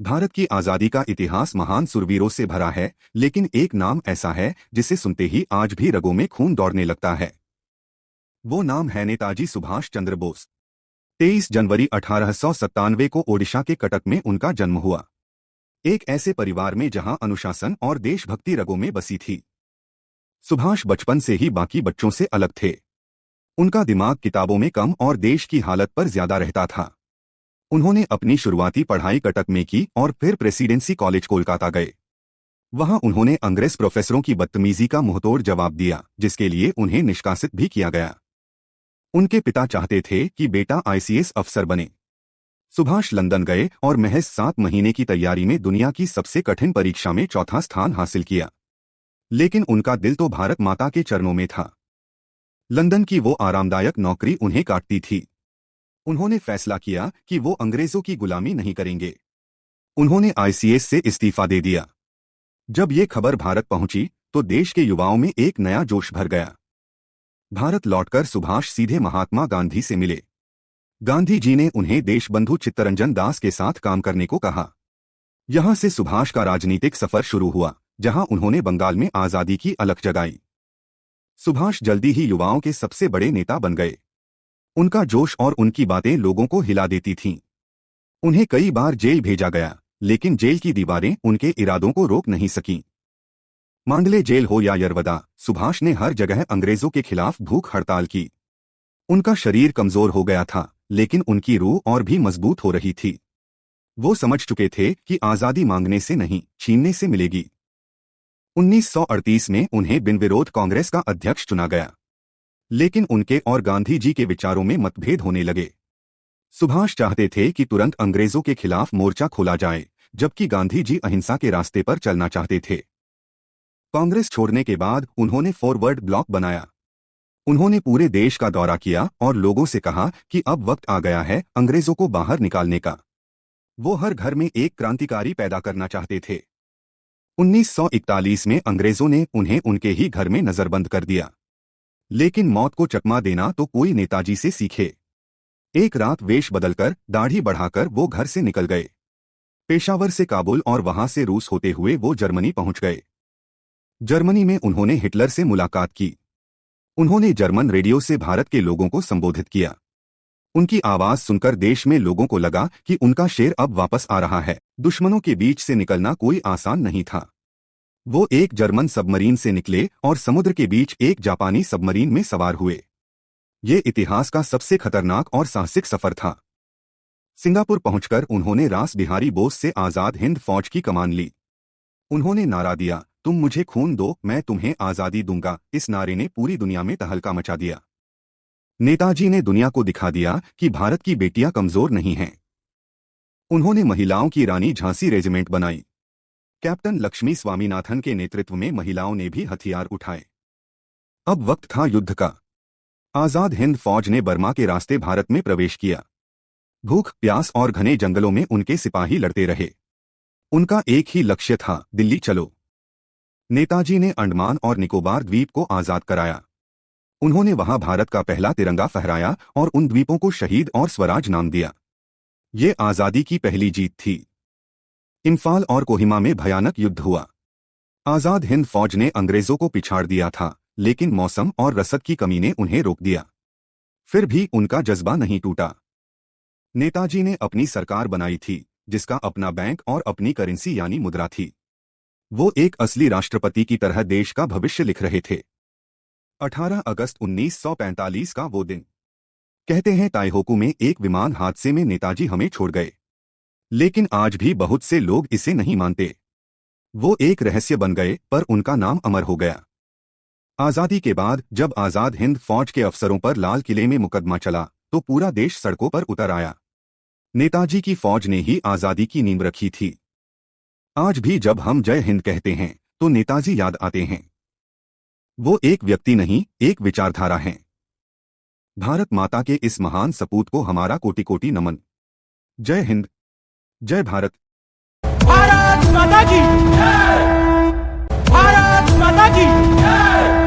भारत की आज़ादी का इतिहास महान सुरवीरों से भरा है, लेकिन एक नाम ऐसा है जिसे सुनते ही आज भी रगों में खून दौड़ने लगता है। वो नाम है नेताजी सुभाष चंद्र बोस। 23 जनवरी 1897 को ओडिशा के कटक में उनका जन्म हुआ। एक ऐसे परिवार में जहां अनुशासन और देशभक्ति रगों में बसी थी। सुभाष बचपन से ही बाकी बच्चों से अलग थे। उनका दिमाग किताबों में कम और देश की हालत पर ज्यादा रहता था। उन्होंने अपनी शुरुआती पढ़ाई कटक में की और फिर प्रेसिडेंसी कॉलेज कोलकाता गए। वहां उन्होंने अंग्रेज प्रोफेसरों की बदतमीजी का मुंहतोड़ जवाब दिया, जिसके लिए उन्हें निष्कासित भी किया गया। उनके पिता चाहते थे कि बेटा आईसीएस अफसर बने। सुभाष लंदन गए और महज 7 महीने की तैयारी में दुनिया की सबसे कठिन परीक्षा में चौथा स्थान हासिल किया। लेकिन उनका दिल तो भारत माता के चरणों में था। लंदन की वो आरामदायक नौकरी उन्हें काटती थी। उन्होंने फैसला किया कि वो अंग्रेजों की गुलामी नहीं करेंगे। उन्होंने आईसीएस से इस्तीफा दे दिया। जब ये खबर भारत पहुंची तो देश के युवाओं में एक नया जोश भर गया। भारत लौटकर सुभाष सीधे महात्मा गांधी से मिले। गांधी जी ने उन्हें देशबंधु चित्तरंजन दास के साथ काम करने को कहा। यहां से सुभाष का राजनीतिक सफर शुरू हुआ, जहां उन्होंने बंगाल में आजादी की अलख जगाई। सुभाष जल्दी ही युवाओं के सबसे बड़े नेता बन गए। उनका जोश और उनकी बातें लोगों को हिला देती थीं। उन्हें कई बार जेल भेजा गया, लेकिन जेल की दीवारें उनके इरादों को रोक नहीं सकीं। मांडले जेल हो या यरवदा, सुभाष ने हर जगह अंग्रेजों के खिलाफ भूख हड़ताल की। उनका शरीर कमजोर हो गया था, लेकिन उनकी रूह और भी मजबूत हो रही थी। वो समझ चुके थे कि आजादी मांगने से नहीं, छीनने से मिलेगी। 1938 में उन्हें बिन विरोध कांग्रेस का अध्यक्ष चुना गया। लेकिन उनके और गांधी जी के विचारों में मतभेद होने लगे। सुभाष चाहते थे कि तुरंत अंग्रेजों के खिलाफ मोर्चा खोला जाए, जबकि गांधी जी अहिंसा के रास्ते पर चलना चाहते थे। कांग्रेस छोड़ने के बाद उन्होंने फॉरवर्ड ब्लॉक बनाया। उन्होंने पूरे देश का दौरा किया और लोगों से कहा कि अब वक्त आ गया है अंग्रेजों को बाहर निकालने का। वो हर घर में एक क्रांतिकारी पैदा करना चाहते थे। 1941 में अंग्रेजों ने उन्हें उनके ही घर में नजरबंद कर दिया। लेकिन मौत को चकमा देना तो कोई नेताजी से सीखे। एक रात वेश बदलकर, दाढ़ी बढ़ाकर वो घर से निकल गए। पेशावर से काबुल और वहां से रूस होते हुए वो जर्मनी पहुंच गए। जर्मनी में उन्होंने हिटलर से मुलाकात की। उन्होंने जर्मन रेडियो से भारत के लोगों को संबोधित किया। उनकी आवाज सुनकर देश में लोगों को लगा कि उनका शेर अब वापस आ रहा है। दुश्मनों के बीच से निकलना कोई आसान नहीं था। वो एक जर्मन सबमरीन से निकले और समुद्र के बीच एक जापानी सबमरीन में सवार हुए। ये इतिहास का सबसे खतरनाक और साहसिक सफर था। सिंगापुर पहुंचकर उन्होंने रास बिहारी बोस से आजाद हिंद फौज की कमान ली। उन्होंने नारा दिया, तुम मुझे खून दो, मैं तुम्हें आजादी दूंगा। इस नारे ने पूरी दुनिया में तहलका मचा दिया। नेताजी ने दुनिया को दिखा दिया कि भारत की बेटियां कमजोर नहीं हैं। उन्होंने महिलाओं की रानी झांसी रेजिमेंट बनाई। कैप्टन लक्ष्मी स्वामीनाथन के नेतृत्व में महिलाओं ने भी हथियार उठाए। अब वक्त था युद्ध का। आजाद हिंद फौज ने बर्मा के रास्ते भारत में प्रवेश किया। भूख, प्यास और घने जंगलों में उनके सिपाही लड़ते रहे। उनका एक ही लक्ष्य था, दिल्ली चलो। नेताजी ने अंडमान और निकोबार द्वीप को आजाद कराया। उन्होंने वहां भारत का पहला तिरंगा फहराया और उन द्वीपों को शहीद और स्वराज नाम दिया। ये आजादी की पहली जीत थी। इम्फाल और कोहिमा में भयानक युद्ध हुआ। आजाद हिंद फौज ने अंग्रेजों को पिछाड़ दिया था, लेकिन मौसम और रसद की कमी ने उन्हें रोक दिया। फिर भी उनका जज्बा नहीं टूटा। नेताजी ने अपनी सरकार बनाई थी, जिसका अपना बैंक और अपनी करेंसी यानी मुद्रा थी। वो एक असली राष्ट्रपति की तरह देश का भविष्य लिख रहे थे। 18 अगस्त 1945 का वो दिन। कहते हैं ताइहोकू में एक विमान हादसे में नेताजी हमें छोड़ गए। लेकिन आज भी बहुत से लोग इसे नहीं मानते। वो एक रहस्य बन गए, पर उनका नाम अमर हो गया। आजादी के बाद जब आजाद हिंद फौज के अफसरों पर लाल किले में मुकदमा चला, तो पूरा देश सड़कों पर उतर आया। नेताजी की फौज ने ही आजादी की नींव रखी थी। आज भी जब हम जय हिंद कहते हैं, तो नेताजी याद आते हैं। वो एक व्यक्ति नहीं, एक विचारधारा हैं। भारत माता के इस महान सपूत को हमारा कोटि कोटि नमन। जय हिंद, जय भारत। भारत माता की जय! भारत माता की जय!